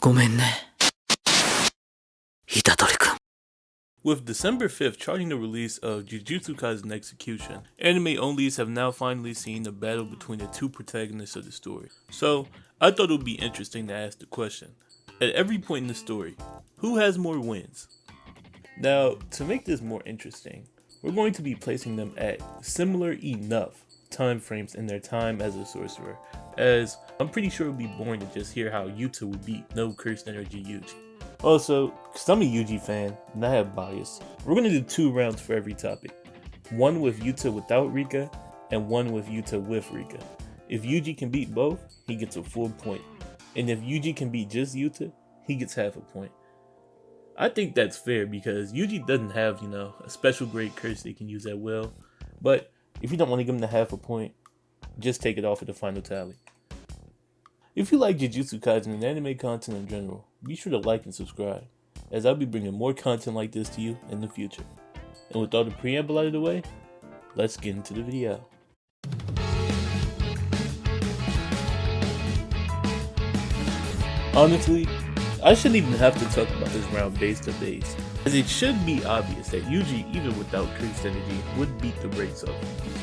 ごめんね。Yujiitadori-kun. With December 5th charting the release of Jujutsukaisen Execution, anime onlys have now finally seen the battle between the two protagonists of the story. So, I thought it would be interesting to ask the question, at every point in the story, who has more wins? Now, to make this more interesting, we're going to be placing them at similar enough time frames in their time as a sorcerer, as I'm pretty sure it would be boring to just hear how Yuta would beat no cursed energy Yuji. Also, because I'm a Yuji fan and I have bias, we're going to do 2 rounds for every topic. One with Yuta without Rika, and one with Yuta with Rika. If Yuji can beat both, he gets a full point. And if Yuji can beat just Yuta, he gets half a point. I think that's fair because Yuji doesn't have, a special grade curse they can use at will. But if you don't want to give him the half a point, just take it off at the final tally. If you like Jujutsu Kaisen and anime content in general, be sure to like and subscribe, as I'll be bringing more content like this to you in the future. And with all the preamble out of the way, let's get into the video. Honestly, I shouldn't even have to talk about this round base to base, as it should be obvious that Yuji, even without cursed energy, would beat the brakes off him.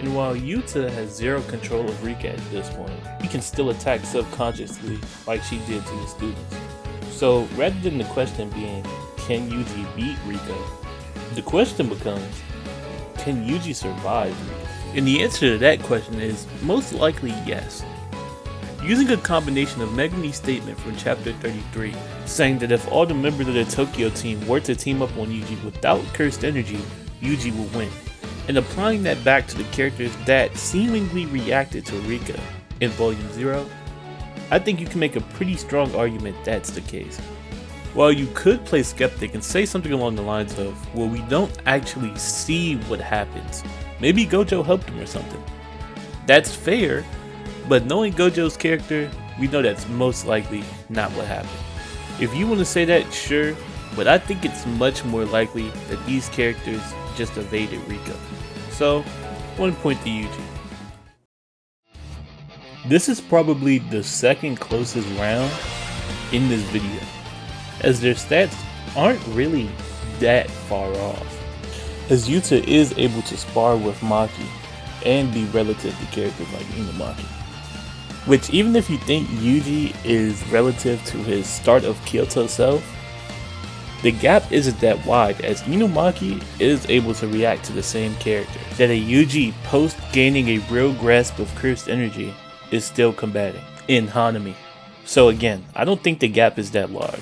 And while Yuta has zero control of Rika at this point, he can still attack subconsciously like she did to the students. So rather than the question being, can Yuji beat Rika? The question becomes, can Yuji survive Rika? And the answer to that question is most likely yes. Using a combination of Megami's statement from chapter 33, saying that if all the members of the Tokyo team were to team up on Yuji without cursed energy, Yuji will win. And applying that back to the characters that seemingly reacted to Rika in Volume 0, I think you can make a pretty strong argument that's the case. While you could play skeptic and say something along the lines of, well, we don't actually see what happens. Maybe Gojo helped him or something. That's fair, but knowing Gojo's character, we know that's most likely not what happened. If you want to say that, sure, but I think it's much more likely that these characters just evaded Rika. So, 1 point to Yuji. This is probably the second closest round in this video, as their stats aren't really that far off, as Yuta is able to spar with Maki and be relative to characters like Inumaki. Which, even if you think Yuji is relative to his start of Kyoto self, the gap isn't that wide, as Inumaki is able to react to the same character that a Yuji post gaining a real grasp of cursed energy is still combating in Hanami. So again, I don't think the gap is that large.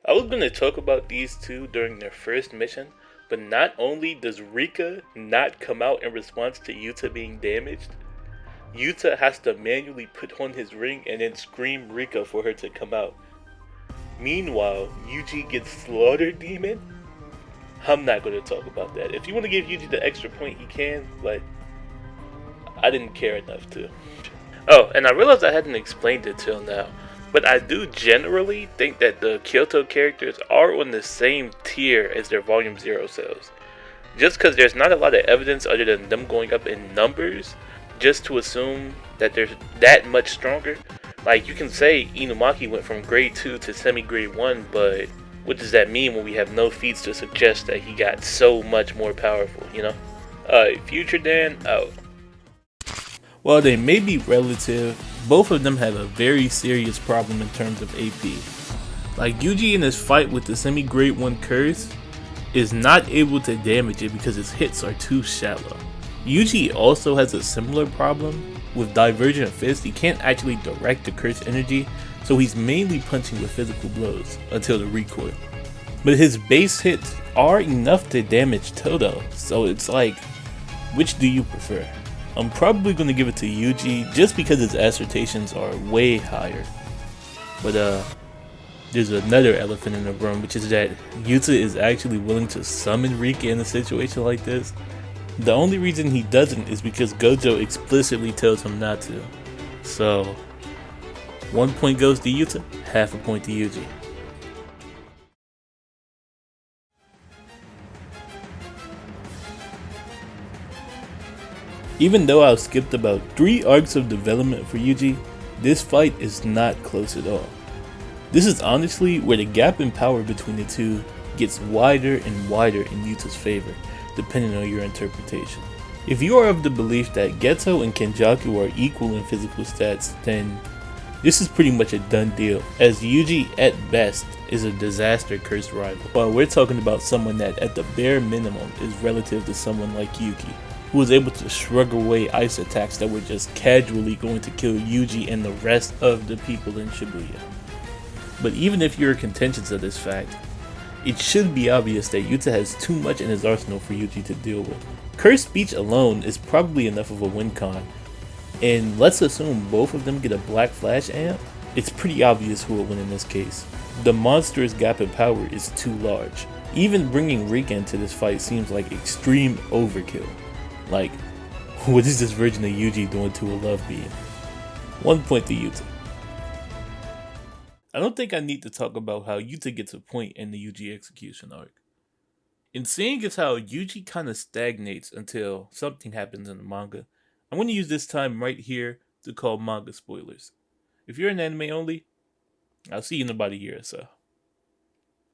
I was going to talk about these two during their first mission, but not only does Rika not come out in response to Yuta being damaged, Yuta has to manually put on his ring and then scream Rika for her to come out. Meanwhile, Yuji gets slaughtered, demon? I'm not going to talk about that. If you want to give Yuji the extra point, he can, but I didn't care enough to. Oh, and I realized I hadn't explained it till now, but I do generally think that the Kyoto characters are on the same tier as their Volume 0 selves. Just because there's not a lot of evidence other than them going up in numbers, just to assume that they're that much stronger. Like, you can say Inumaki went from grade 2 to semi-grade 1, but what does that mean when we have no feats to suggest that he got so much more powerful, Future Dan, out. While they may be relative, both of them have a very serious problem in terms of AP. Like, Yuji in his fight with the semi-grade 1 curse is not able to damage it because his hits are too shallow. Yuji also has a similar problem. With Divergent Fist, he can't actually direct the cursed energy, so he's mainly punching with physical blows until the recoil. But his base hits are enough to damage Todo, so it's like, which do you prefer? I'm probably going to give it to Yuji just because his assertions are way higher. But there's another elephant in the room, which is that Yuta is actually willing to summon Rika in a situation like this. The only reason he doesn't is because Gojo explicitly tells him not to. So, 1 point goes to Yuta, half a point to Yuji. Even though I've skipped about 3 arcs of development for Yuji, this fight is not close at all. This is honestly where the gap in power between the two gets wider and wider in Yuta's favor, depending on your interpretation. If you are of the belief that Geto and Kenjaku are equal in physical stats, then this is pretty much a done deal, as Yuji at best is a disaster cursed rival, while we're talking about someone that at the bare minimum is relative to someone like Yuki, who was able to shrug away ice attacks that were just casually going to kill Yuji and the rest of the people in Shibuya. But even if you're contentious of this fact, it should be obvious that Yuta has too much in his arsenal for Yuji to deal with. Cursed speech alone is probably enough of a win con, and let's assume both of them get a Black Flash amp, it's pretty obvious who will win in this case. The monstrous gap in power is too large. Even bringing Rika into this fight seems like extreme overkill. Like, what is this version of Yuji doing to a love being? 1 point to Yuta. I don't think I need to talk about how Yuta gets a point in the Yuji execution arc. In seeing as how Yuji kinda stagnates until something happens in the manga, I'm going to use this time right here to call manga spoilers. If you're an anime only, I'll see you in about a year or so.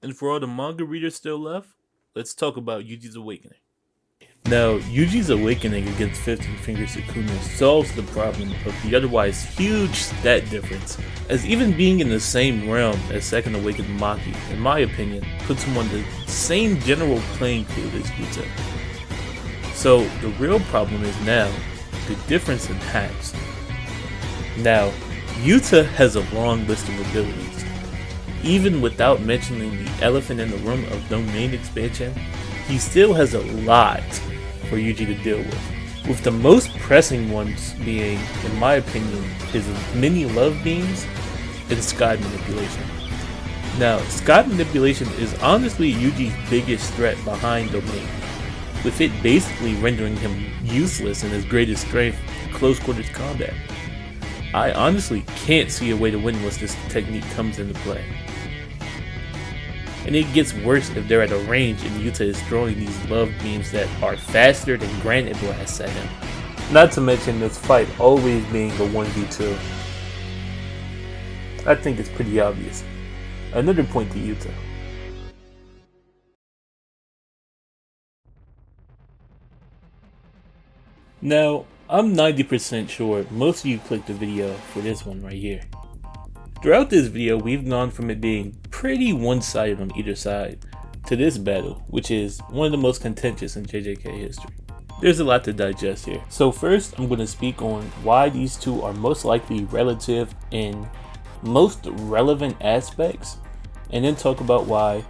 And for all the manga readers still left, let's talk about Yuji's awakening. Now, Yuji's awakening against 15 Finger Sukuna solves the problem of the otherwise huge stat difference, as even being in the same realm as Second Awakened Maki, in my opinion, puts him on the same general playing field as Yuta. So, the real problem is now the difference in hacks. Now, Yuta has a long list of abilities. Even without mentioning the elephant in the room of domain expansion, he still has a lot for Yuji to deal with the most pressing ones being, in my opinion, his mini love beams and sky manipulation. Now, sky manipulation is honestly Yuji's biggest threat behind domain, with it basically rendering him useless in his greatest strength, close quarters combat. I honestly can't see a way to win once this technique comes into play. And it gets worse if they're at a range and Yuta is throwing these love beams that are faster than granite blasts at him. Not to mention this fight always being a 1v2. I think it's pretty obvious. Another point to Yuta. Now, I'm 90% sure most of you clicked the video for this one right here. Throughout this video, we've gone from it being pretty one-sided on either side to this battle, which is one of the most contentious in JJK history. There's a lot to digest here. So first, I'm going to speak on why these two are most likely relative in most relevant aspects, and then talk about why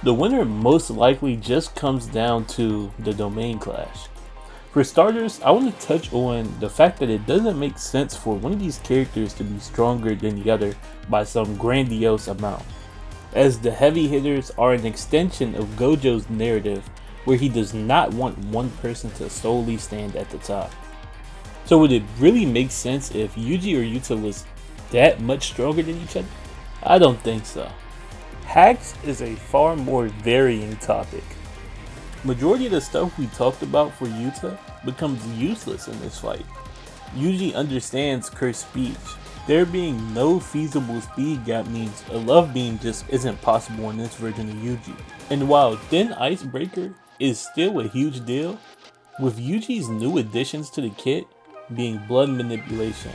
the winner most likely just comes down to the domain clash. For starters, I want to touch on the fact that it doesn't make sense for one of these characters to be stronger than the other by some grandiose amount, as the heavy hitters are an extension of Gojo's narrative where he does not want one person to solely stand at the top. So would it really make sense if Yuji or Yuta was that much stronger than each other? I don't think so. Hacks is a far more varying topic. Majority of the stuff we talked about for Yuta becomes useless in this fight. Yuji understands cursed speech. There being no feasible speed gap means a love beam just isn't possible in this version of Yuji. And while Thin Icebreaker is still a huge deal, with Yuji's new additions to the kit being blood manipulation,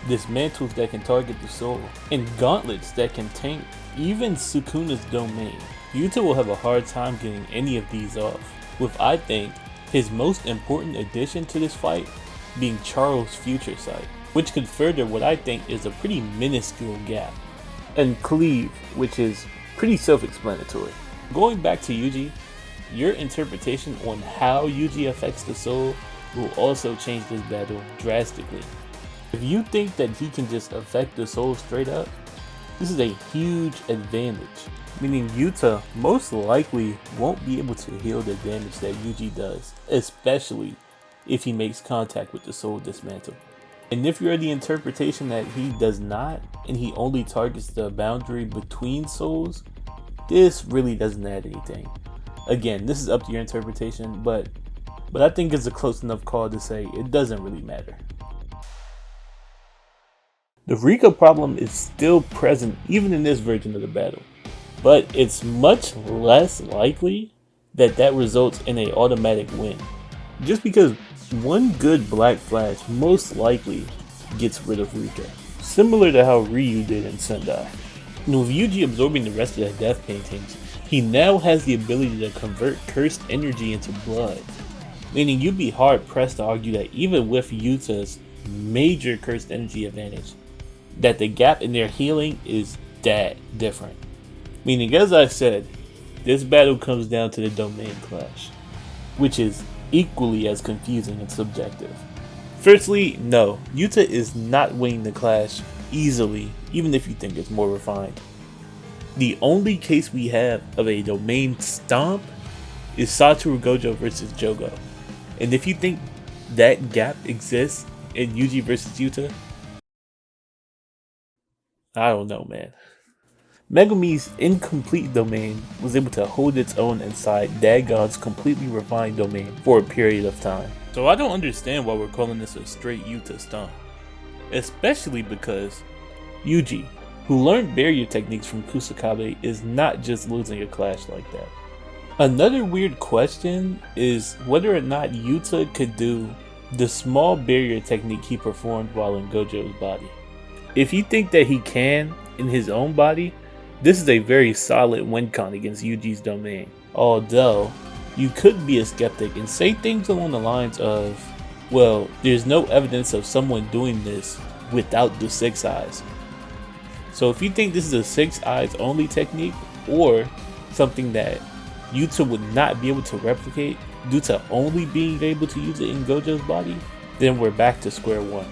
dismantles that can target the soul, and gauntlets that can tank even Sukuna's domain, Yuta will have a hard time getting any of these off, with I think his most important addition to this fight being Charles' future sight, which could further what I think is a pretty minuscule gap, and Cleave, which is pretty self-explanatory. Going back to Yuji, your interpretation on how Yuji affects the soul will also change this battle drastically. If you think that he can just affect the soul straight up, this is a huge advantage, meaning Yuta most likely won't be able to heal the damage that Yuji does, especially if he makes contact with the soul dismantle. And if you're of the interpretation that he does not, and he only targets the boundary between souls, this really doesn't add anything. Again, this is up to your interpretation, but I think it's a close enough call to say it doesn't really matter. The Rika problem is still present even in this version of the battle, but it's much less likely that that results in an automatic win. Just because one good Black Flash most likely gets rid of Rika, similar to how Ryu did in Sendai. And with Yuji absorbing the rest of the death paintings, he now has the ability to convert cursed energy into blood, meaning you'd be hard pressed to argue that even with Yuta's major cursed energy advantage, that the gap in their healing is that different. Meaning, as I said, this battle comes down to the domain clash, which is equally as confusing and subjective. Firstly, no, Yuta is not winning the clash easily, even if you think it's more refined. The only case we have of a domain stomp is Satoru Gojo versus Jogo. And if you think that gap exists in Yuji versus Yuta, I don't know, man. Megumi's incomplete domain was able to hold its own inside Dagon's completely refined domain for a period of time. So I don't understand why we're calling this a straight Yuta stomp. Especially because Yuji, who learned barrier techniques from Kusakabe, is not just losing a clash like that. Another weird question is whether or not Yuta could do the small barrier technique he performed while in Gojo's body. If you think that he can in his own body, this is a very solid win con against Yuji's domain. Although, you could be a skeptic and say things along the lines of, well, there's no evidence of someone doing this without the 6 eyes. So if you think this is a 6 eyes only technique, or something that Yuta would not be able to replicate due to only being able to use it in Gojo's body, then we're back to square one.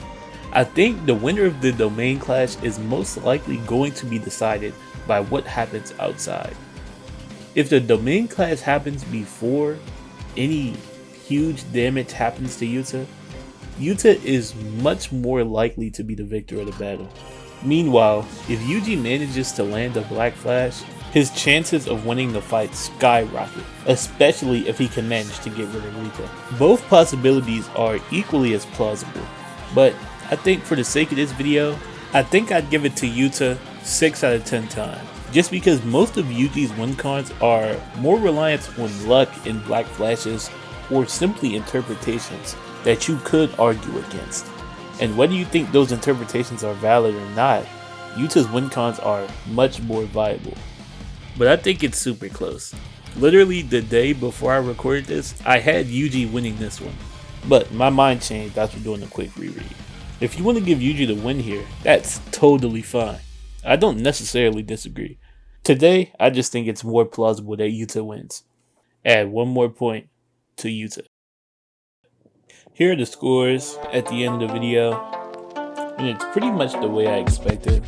I think the winner of the domain clash is most likely going to be decided by what happens outside. If the domain clash happens before any huge damage happens to Yuta, Yuta is much more likely to be the victor of the battle. Meanwhile, if Yuji manages to land a Black Flash, his chances of winning the fight skyrocket, especially if he can manage to get rid of Rika. Both possibilities are equally as plausible, but I think for the sake of this video, I think I'd give it to Yuta 6 out of 10 times. Just because most of Yuji's win cons are more reliant on luck in Black Flashes or simply interpretations that you could argue against. And whether you think those interpretations are valid or not, Yuta's win cons are much more viable. But I think it's super close. Literally the day before I recorded this, I had Yuji winning this one. But my mind changed after doing a quick reread. If you want to give Yuji the win here, that's totally fine. I don't necessarily disagree. Today, I just think it's more plausible that Yuta wins. Add one more point to Yuta. Here are the scores at the end of the video, and it's pretty much the way I expected.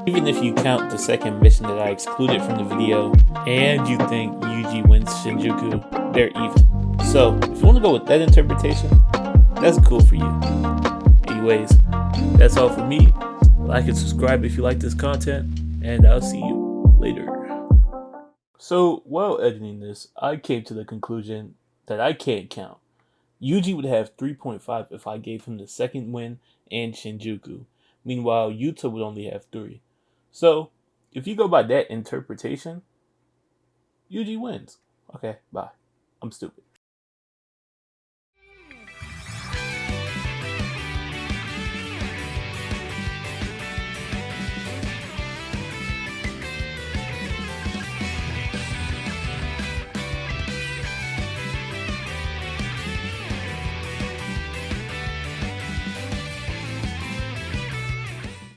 Even if you count the second mission that I excluded from the video, and you think Yuji wins Shinjuku, they're even. So, if you want to go with that interpretation, that's cool for you. Anyways, that's all for me. Like and subscribe if you like this content, and I'll see you later. So, while editing this, I came to the conclusion that I can't count. Yuji would have 3.5 if I gave him the second win and Shinjuku. Meanwhile, Yuta would only have 3. So, if you go by that interpretation, Yuji wins. Okay, bye. I'm stupid.